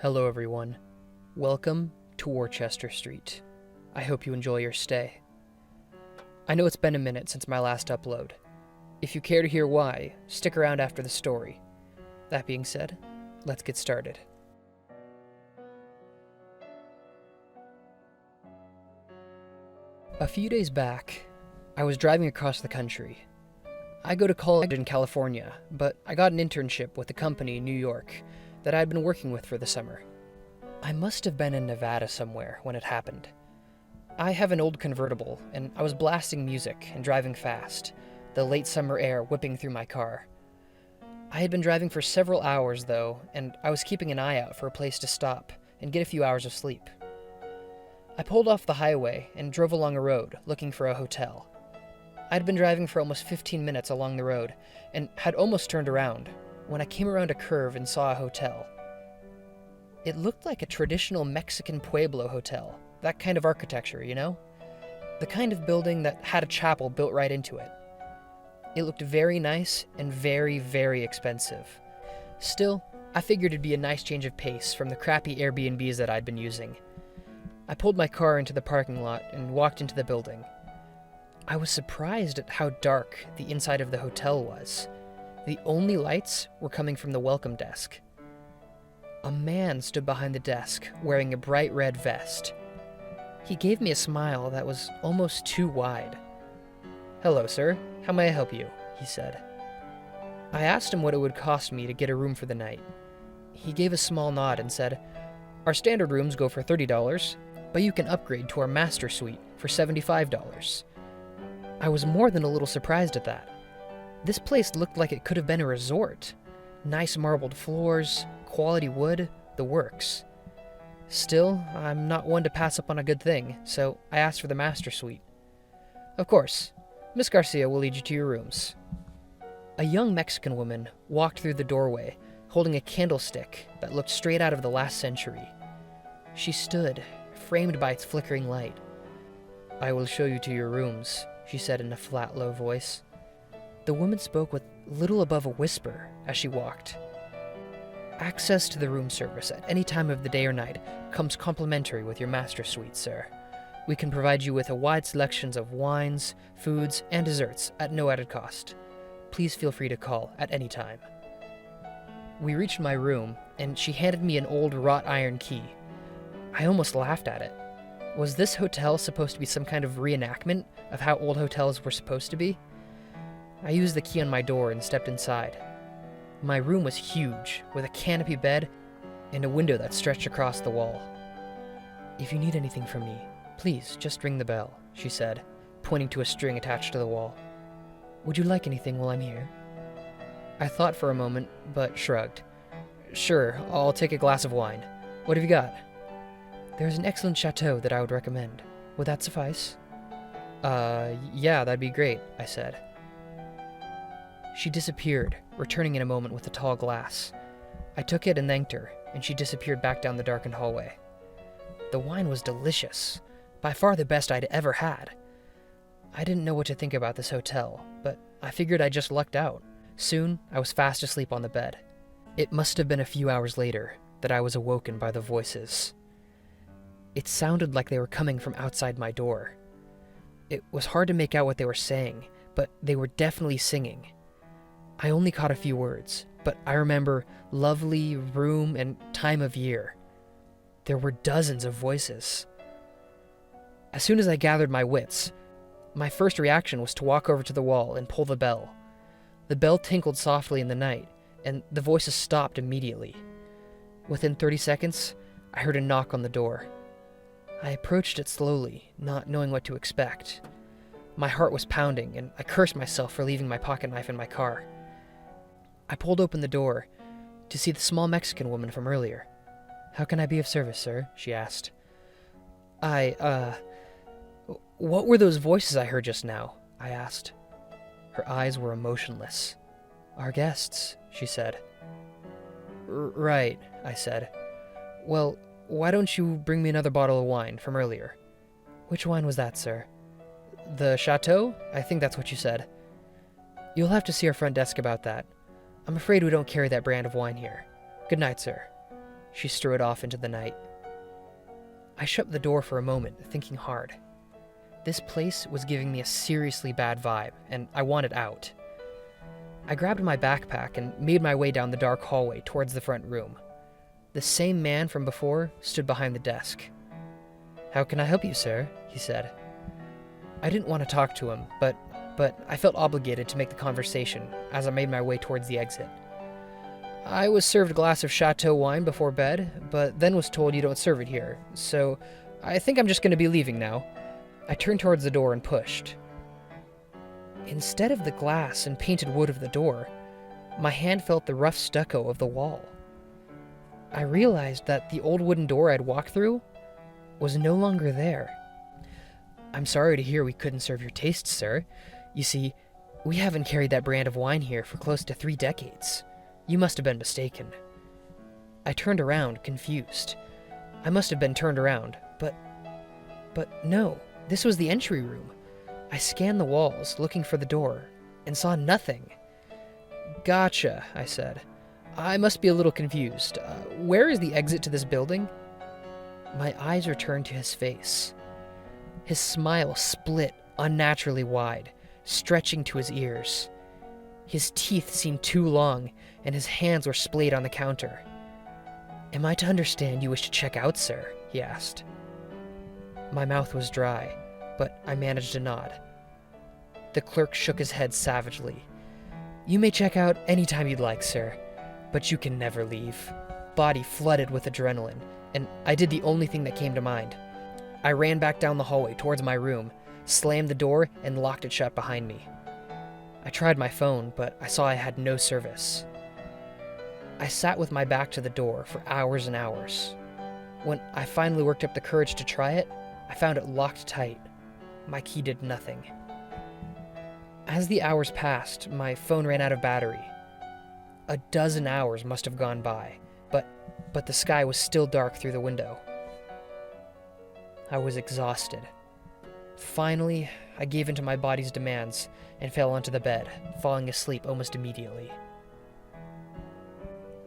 Hello everyone. Welcome to Worchester Street. I hope you enjoy your stay. I know it's been a minute since my last upload. If you care to hear why, stick around after the story. That being said, let's get started. A few days back, I was driving across the country. I go to college in California, but I got an internship with a company in New York that I'd been working with for the summer. I must have been in Nevada somewhere when it happened. I have an old convertible, and I was blasting music and driving fast, the late summer air whipping through my car. I had been driving for several hours, though, and I was keeping an eye out for a place to stop and get a few hours of sleep. I pulled off the highway and drove along a road looking for a hotel. I'd been driving for almost 15 minutes along the road and had almost turned around when I came around a curve and saw a hotel. It looked like a traditional Mexican Pueblo hotel, that kind of architecture, you know? The kind of building that had a chapel built right into it. It looked very nice and very, very expensive. Still, I figured it'd be a nice change of pace from the crappy Airbnbs that I'd been using. I pulled my car into the parking lot and walked into the building. I was surprised at how dark the inside of the hotel was. The only lights were coming from the welcome desk. A man stood behind the desk wearing a bright red vest. He gave me a smile that was almost too wide. "Hello, sir. How may I help you?" he said. I asked him what it would cost me to get a room for the night. He gave a small nod and said, "Our standard rooms go for $30, but you can upgrade to our master suite for $75. I was more than a little surprised at that. This place looked like it could have been a resort. Nice marbled floors, quality wood, the works. Still, I'm not one to pass up on a good thing, so I asked for the master suite. "Of course. Miss Garcia will lead you to your rooms." A young Mexican woman walked through the doorway, holding a candlestick that looked straight out of the last century. She stood, framed by its flickering light. "I will show you to your rooms," she said in a flat, low voice. The woman spoke with little above a whisper as she walked. "Access to the room service at any time of the day or night comes complimentary with your master suite, sir. We can provide you with a wide selection of wines, foods, and desserts at no added cost. Please feel free to call at any time." We reached my room, and she handed me an old wrought iron key. I almost laughed at it. Was this hotel supposed to be some kind of reenactment of how old hotels were supposed to be? I used the key on my door and stepped inside. My room was huge, with a canopy bed and a window that stretched across the wall. "If you need anything from me, please just ring the bell," she said, pointing to a string attached to the wall. "Would you like anything while I'm here?" I thought for a moment, but shrugged. "Sure, I'll take a glass of wine. What have you got?" "There's an excellent chateau that I would recommend. Would that suffice?" Yeah, that'd be great," I said. She disappeared, returning in a moment with a tall glass. I took it and thanked her, and she disappeared back down the darkened hallway. The wine was delicious, by far the best I'd ever had. I didn't know what to think about this hotel, but I figured I just lucked out. Soon, I was fast asleep on the bed. It must have been a few hours later that I was awoken by the voices. It sounded like they were coming from outside my door. It was hard to make out what they were saying, but they were definitely singing. I only caught a few words, but I remember lovely, room, and time of year. There were dozens of voices. As soon as I gathered my wits, my first reaction was to walk over to the wall and pull the bell. The bell tinkled softly in the night, and the voices stopped immediately. Within 30 seconds, I heard a knock on the door. I approached it slowly, not knowing what to expect. My heart was pounding, and I cursed myself for leaving my pocket knife in my car. I pulled open the door to see the small Mexican woman from earlier. "How can I be of service, sir?" she asked. What were those voices I heard just now?" I asked. Her eyes were emotionless. "Our guests," she said. Right," I said. "Well, why don't you bring me another bottle of wine from earlier?" "Which wine was that, sir?" "The Chateau? I think that's what you said." "You'll have to see our front desk about that. I'm afraid we don't carry that brand of wine here. Good night, sir." she strode off into the night. I shut the door for a moment, thinking hard. This place was giving me a seriously bad vibe, and I wanted out. I grabbed my backpack and made my way down the dark hallway towards the front room. The same man from before stood behind the desk. "How can I help you, sir?" he said. I didn't want to talk to him, but I felt obligated to make the conversation as I made my way towards the exit. "I was served a glass of Chateau wine before bed, but then was told you don't serve it here, so I think I'm just going to be leaving now." I turned towards the door and pushed. Instead of the glass and painted wood of the door, my hand felt the rough stucco of the wall. I realized that the old wooden door I'd walked through was no longer there. "I'm sorry to hear we couldn't serve your tastes, sir. You see, we haven't carried that brand of wine here for close to 3 decades. You must have been mistaken." I turned around, confused. I must have been turned around, but no, this was the entry room. I scanned the walls, looking for the door, and saw nothing. "Gotcha," I said. "I must be a little confused. Where is the exit to this building?" My eyes returned to his face. His smile split unnaturally wide, stretching to his ears. His teeth seemed too long, and his hands were splayed on the counter. "Am I to understand you wish to check out, sir?" he asked. My mouth was dry, but I managed a nod. The clerk shook his head savagely. "You may check out any time you'd like, sir, but you can never leave." Body flooded with adrenaline, and I did the only thing that came to mind. I ran back down the hallway towards my room, slammed the door, and locked it shut behind me. I tried my phone, but I saw I had no service. I sat with my back to the door for hours and hours. When I finally worked up the courage to try it, I found it locked tight. My key did nothing. As the hours passed, my phone ran out of battery. A dozen hours must have gone by, but the sky was still dark through the window. I was exhausted. Finally, I gave in to my body's demands and fell onto the bed, falling asleep almost immediately.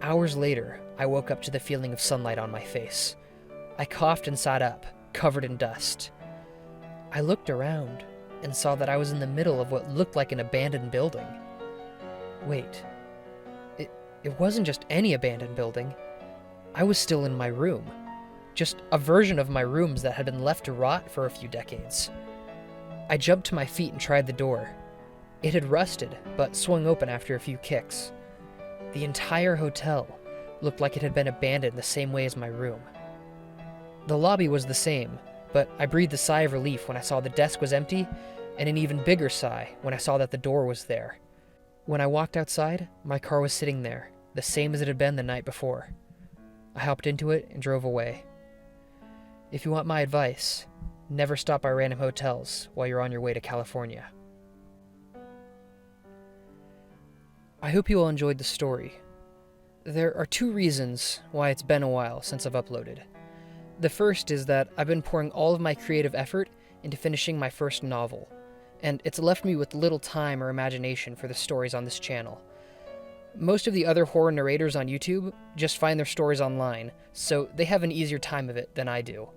Hours later, I woke up to the feeling of sunlight on my face. I coughed and sat up, covered in dust. I looked around and saw that I was in the middle of what looked like an abandoned building. Wait, it wasn't just any abandoned building. I was still in my room, just a version of my rooms that had been left to rot for a few decades. I jumped to my feet and tried the door. It had rusted, but swung open after a few kicks. The entire hotel looked like it had been abandoned the same way as my room. The lobby was the same, but I breathed a sigh of relief when I saw the desk was empty, and an even bigger sigh when I saw that the door was there. When I walked outside, my car was sitting there, the same as it had been the night before. I hopped into it and drove away. If you want my advice, never stop by random hotels while you're on your way to California. I hope you all enjoyed the story. There are 2 reasons why it's been a while since I've uploaded. The first is that I've been pouring all of my creative effort into finishing my first novel, and it's left me with little time or imagination for the stories on this channel. Most of the other horror narrators on YouTube just find their stories online, so they have an easier time of it than I do.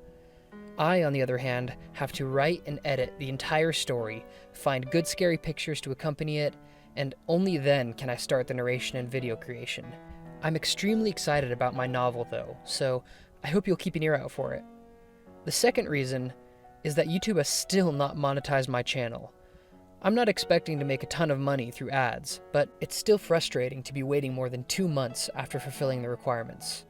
I, on the other hand, have to write and edit the entire story, find good scary pictures to accompany it, and only then can I start the narration and video creation. I'm extremely excited about my novel though, so I hope you'll keep an ear out for it. The second reason is that YouTube has still not monetized my channel. I'm not expecting to make a ton of money through ads, but it's still frustrating to be waiting more than 2 months after fulfilling the requirements.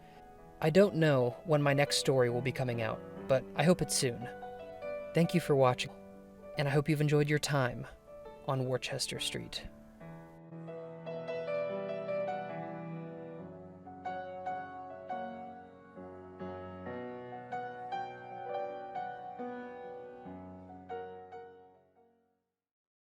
I don't know when my next story will be coming out, but I hope it's soon. Thank you for watching, and I hope you've enjoyed your time on Worchester Street.